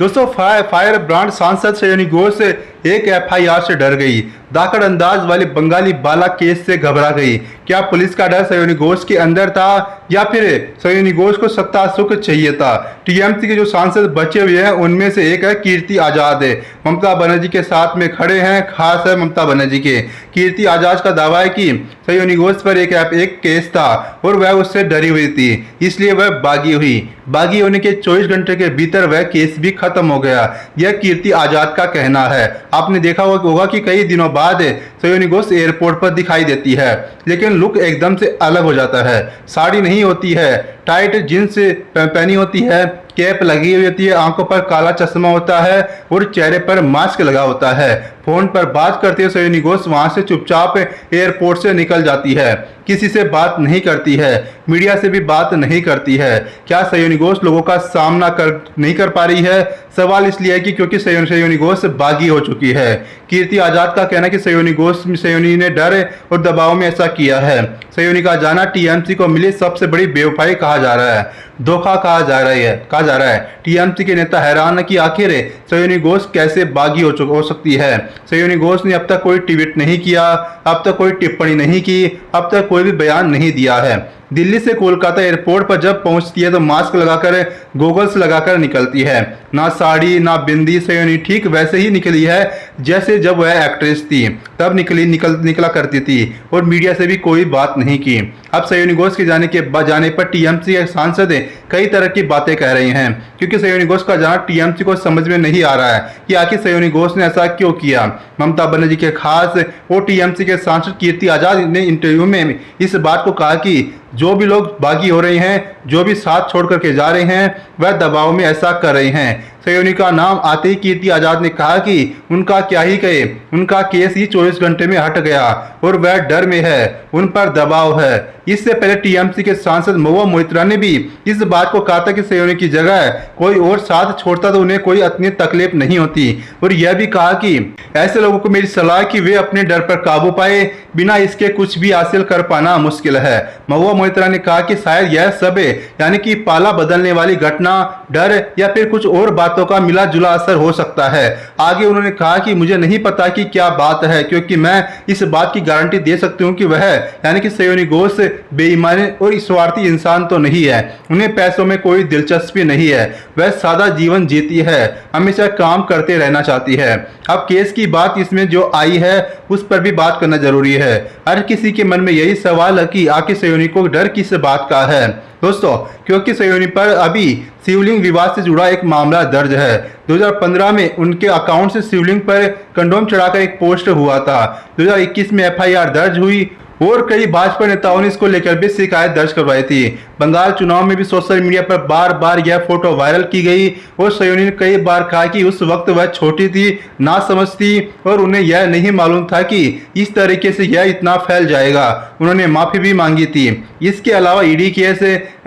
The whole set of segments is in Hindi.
दोस्तों फायर ब्रांड सांसद सयोनी घोष एक एफआईआर से डर गई। दाकड़ अंदाज वाले बंगाली बाला केस से घबरा गई। क्या पुलिस का डर सयोनी घोष के अंदर था या फिर सयोनी घोष को सत्ता सुख चाहिए था? टीएमसी के जो सांसद बचे हुए हैं उनमें से एक है कीर्ति आजाद है, ममता बनर्जी के साथ में खड़े हैं। खास है ममता बनर्जी के। कीर्ति आजाद का दावा है कि सयोनी घोष पर एक केस था और वह उससे डरी हुई थी, इसलिए वह बागी हुई। बागी होने के 24 घंटे के भीतर वह केस भी खत्म हो गया। यह कीर्ति आजाद का कहना है। आपने देखा होगा कि कई दिनों बाद सयोनी घोष एयरपोर्ट पर दिखाई देती है, लेकिन लुक एकदम से अलग हो जाता है। साड़ी नहीं होती है, टाइट जींस पहनी होती है, कैप लगी हुई होती है, आंखों पर काला चश्मा होता है और चेहरे पर मास्क लगा होता है। फोन पर बात करते हुए सयोनी घोष वहां से चुपचाप एयरपोर्ट से निकल जाती है। किसी से बात नहीं करती है, मीडिया से भी बात नहीं करती है। क्या सयोनी घोष लोगों का सामना नहीं कर पा रही है? सवाल इसलिए है कि क्योंकि सयोनी घोष बागी हो चुकी है। कीर्ति आजाद का कहना है कि सयोनी ने डर और दबाव में ऐसा किया है। सयोनी का जाना टीएमसी को मिली सबसे बड़ी बेवफाई कहा जा रहा है, धोखा कहा जा रहा है। टीएमसी के नेता हैरान है कि आखिर सयोनी घोष कैसे बागी हो सकती है। सयोनी घोष ने अब तक कोई ट्वीट नहीं किया, अब तक कोई टिप्पणी नहीं की, अब तक कोई भी बयान नहीं दिया है। दिल्ली से कोलकाता एयरपोर्ट पर जब पहुंचती है तो मास्क लगाकर, गोगल्स लगाकर निकलती है। ना साड़ी ना बिंदी, सयोनी ठीक वैसे ही निकली है जैसे जब वह एक्ट्रेस थी तब निकला करती थी और मीडिया से भी कोई बात नहीं की। अब सयोनी घोष के जाने पर टीएमसी के सांसद कई तरह की बातें कह रहे हैं, क्योंकि सयोनी घोष का जाना टीएमसी को समझ में नहीं आ रहा है कि आखिर सयोनी घोष ने ऐसा क्यों किया। ममता बनर्जी के खास और टीएमसी के सांसद कीर्ति आजाद ने इंटरव्यू में इस बात को कहा कि जो भी लोग बागी हो रहे हैं, जो भी साथ छोड़ करके जा रहे हैं, वह दबाव में ऐसा कर रहे हैं। सयोनी का नाम आते ही कीर्ति आजाद ने कहा कि उनका क्या ही कहे, उनका केस ही 24 घंटे में हट गया और वह डर में है, उन पर दबाव है। इससे पहले टीएमसी के सांसद महुआ मोइत्रा ने भी इस बात को कहा था कि सयोनी की जगह कोई और साथ छोड़ता तो उन्हें कोई इतनी तकलीफ नहीं होती, और यह भी कहा कि ऐसे लोगों को मेरी सलाह कि वे अपने डर पर काबू पाए, बिना इसके कुछ भी हासिल कर पाना मुश्किल है। महुआ मोइत्रा ने कहा कि शायद यह सब यानी कि पाला बदलने वाली घटना, डर या फिर कुछ और बातों का मिला जुला असर हो सकता है। आगे उन्होंने कहा कि मुझे नहीं पता कि क्या बात है, क्योंकि मैं इस बात की गारंटी दे सकती हूँ कि वह यानी कि सयोनी घोष बेईमान और स्वार्थी इंसान तो नहीं है। उन्हें पैसों में कोई दिलचस्पी नहीं है, वह सादा जीवन जीती है, हमेशा काम करते रहना चाहती है। अब केस की बात इसमें जो आई है उस पर भी बात करना जरूरी है। हर किसी के मन में यही सवाल है कि आखिर सयोनी को डर किस बात का है दोस्तों, क्योंकि सयोनी पर अभी शिवलिंग विवाद से जुड़ा एक मामला दर्ज है। 2015 में उनके अकाउंट से शिवलिंग पर कंडोम चढ़ाकर एक पोस्ट हुआ था। 2021 में एफआईआर दर्ज हुई और कई भाजपा नेताओं ने इसको लेकर भी शिकायत दर्ज करवाई थी। बंगाल चुनाव में भी सोशल मीडिया पर बार बार यह फोटो वायरल की गई और सयोनी ने कई बार कहा कि उस वक्त वह छोटी थी, ना समझती और उन्हें यह नहीं मालूम था कि इस तरीके से यह इतना फैल जाएगा। उन्होंने माफी भी मांगी थी। इसके अलावा ईडी केस,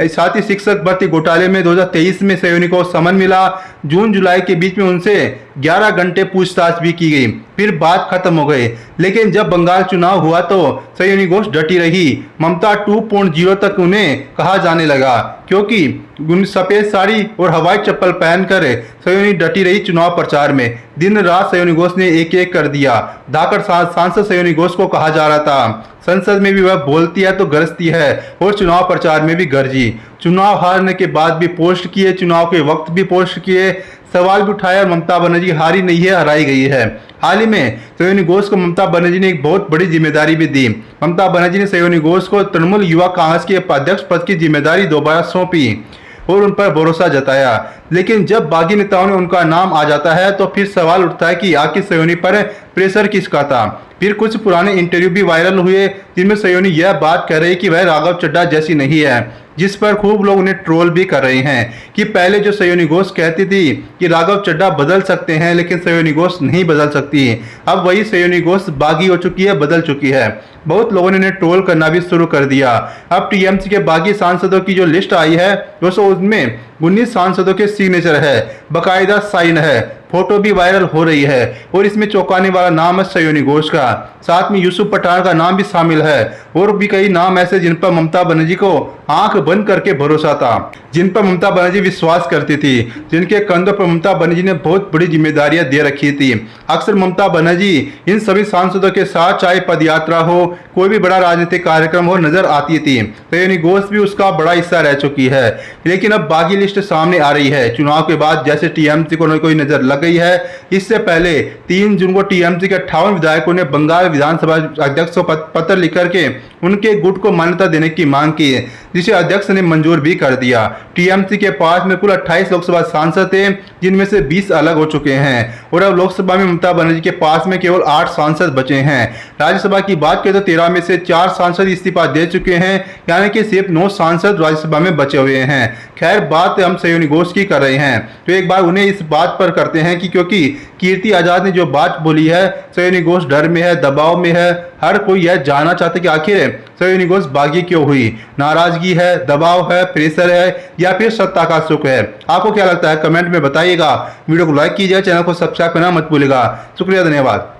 साथ ही शिक्षक भर्ती घोटाले में 2023 में सयोनी को समन मिला। जून जुलाई के बीच में उनसे 11 घंटे पूछताछ भी की गई, फिर बात खत्म हो गई। लेकिन जब बंगाल चुनाव हुआ तो सयोनी घोष डटी रही। ममता 2.0 तक उन्हें कहा जाने लगा, क्योंकि सफेद साड़ी और हवाई चप्पल पहनकर सयोनी डटी रही चुनाव प्रचार में। दिन रात सयोनी घोष ने एक एक कर दिया। धाकड़ सांसद सयोनी घोष को कहा जा रहा था, संसद में भी वह बोलती है तो गरजती है और चुनाव प्रचार में भी गरजी। चुनाव हारने के बाद भी पोस्ट किए, चुनाव के वक्त भी पोस्ट किए, सवाल भी उठाया और ममता बनर्जी हारी नहीं है, हराई गई है। हाल ही में सयोनी घोष को ममता बनर्जी ने एक बहुत बड़ी जिम्मेदारी भी दी। ममता बनर्जी ने सयोनी घोष को तृणमूल युवा कांग्रेस के अध्यक्ष पद की जिम्मेदारी दोबारा सौंपी और उन पर भरोसा जताया। लेकिन जब बागी नेताओं ने उनका नाम आ जाता है तो फिर सवाल उठता है कि आखिर सयोनी पर प्रेशर किसका था। फिर कुछ पुराने इंटरव्यू भी वायरल हुए जिनमें सयोनी यह बात कह रही कि वह राघव चड्ढा जैसी नहीं है, जिस पर खूब लोग उन्हें ट्रोल भी कर रहे हैं कि पहले जो सयोनी घोष कहती थी कि राघव चड्ढा बदल सकते हैं लेकिन सयोनी घोष नहीं बदल सकती, अब वही सयोनी घोष बागी हो चुकी है, बदल चुकी है। बहुत लोगों ने ट्रोल करना भी शुरू कर दिया। अब टीएमसी के बागी सांसदों की जो लिस्ट आई है दोस्तों, उसमें 19 सांसदों के सिग्नेचर है, बकायदा साइन है, फोटो भी वायरल हो रही है और इसमें चौंकाने वाला नाम है सयोनी घोष का। साथ में यूसुफ पठान का नाम भी शामिल है और भी कई नाम ऐसे जिन पर ममता बनर्जी को आंख बंद करके भरोसा था, जिन पर ममता बनर्जी विश्वास करती थी, जिनके कंधों पर ममता बनर्जी ने बहुत बड़ी जिम्मेदारियां दे रखी थी। अक्सर ममता बनर्जी इन सभी सांसदों के साथ चाहे पदयात्रा हो, कोई भी बड़ा राजनीतिक कार्यक्रम हो, नजर आती थी। सयोनी घोष भी उसका बड़ा हिस्सा रह चुकी है। लेकिन अब बागी लिस्ट सामने आ रही है। चुनाव के बाद जैसे टीएमसी को कोई नजर लग गई है, इससे पहले 3 जून को टीएमसी के 58 विधायकों ने बंगाल विधानसभा अध्यक्ष को पत्र लिख करके उनके गुट को मान्यता देने की मांग की, जिसे अध्यक्ष ने मंजूर भी कर दिया। टीएमसी के पास में कुल 28 लोकसभा सांसद थे, जिनमें से 20 अलग हो चुके हैं और अब लोकसभा में ममता बनर्जी के पास में केवल 8 सांसद बचे हैं। राज्यसभा की बात करें तो 13 में से 4 सांसद इस्तीफा दे चुके हैं, यानी कि सिर्फ 9 सांसद राज्यसभा में बचे हुए हैं। खैर, बात हम सयोनी घोष की कर रहे हैं, तो एक बार उन्हें इस बात पर करते हैं कि क्योंकि कीर्ति आजाद ने जो बात बोली है, सयोनी घोष डर में है, दबाव में है। हर कोई यह जानना चाहता है कि आखिर सयोनी घोष बागी क्यों हुई। नाराजगी है, दबाव है, प्रेशर है या फिर सत्ता का सुख है? आपको क्या लगता है? कमेंट में बताइएगा। वीडियो को लाइक कीजिए, चैनल को सब्सक्राइब करना मत भूलिएगा। शुक्रिया, धन्यवाद।